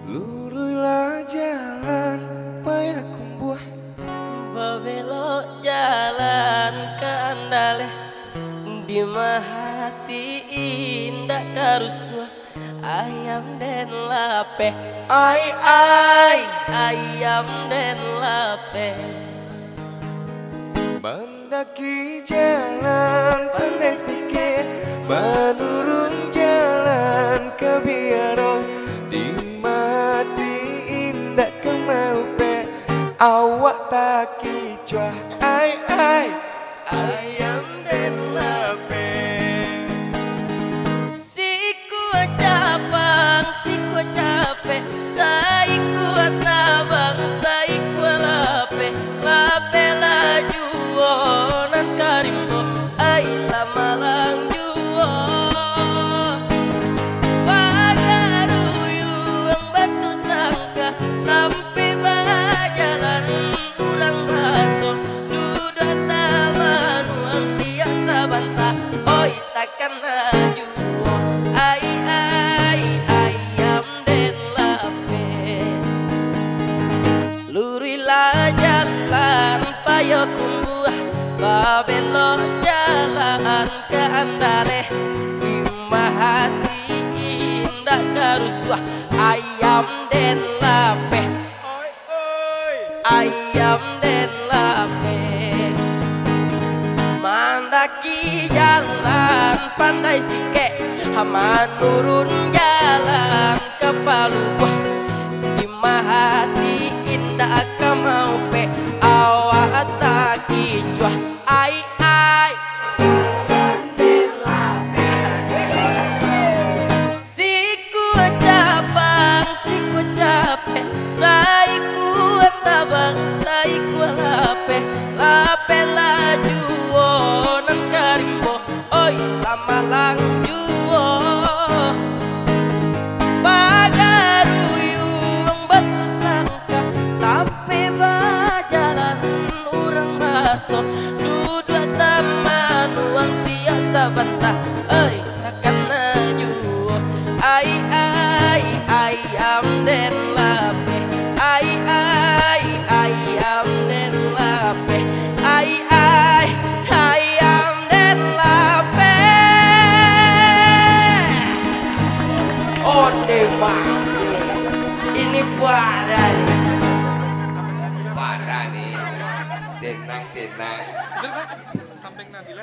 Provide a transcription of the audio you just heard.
Luruslah jalan payakumbuh, babelok jalan ke andaleh, di hati indah karusua ayam den lape, ayam den lape. mendaki jalan pandai sikit, menurun jalan ke biaro, di mati indah kemaupe, awak tak kicuah, ayam den lape. Siku capek, saiku tabang, saiku lape, lape laju nan karimbo, ai lama lang juo. Pagaruyung batu sangka, tampi bajalan urang baso, duda taman uang tiasa bantah, oi takkan laju. Lurilah jalan payakumbuh, babelok jalan ke andaleh, imah hati indah karusua ayam den lape, ayam den lape. Mandaki jalan pandai sike, manurun jalan ke Palubuh, imah hati indah kamau pe, awak tak kicuah, ai siku capek, saiku tabang, saiku lape, lape laju nan karimbo, oi lama lang juo. Pagaruyung batu sangka, tapi bajalan urang baso, duduk taman uang tiasa bantah, takkan naju. Ayam den lape, ayam den lape, ayam den lape. Ode mati, Ini parah nih. parah nih, tenang. Samping Nabila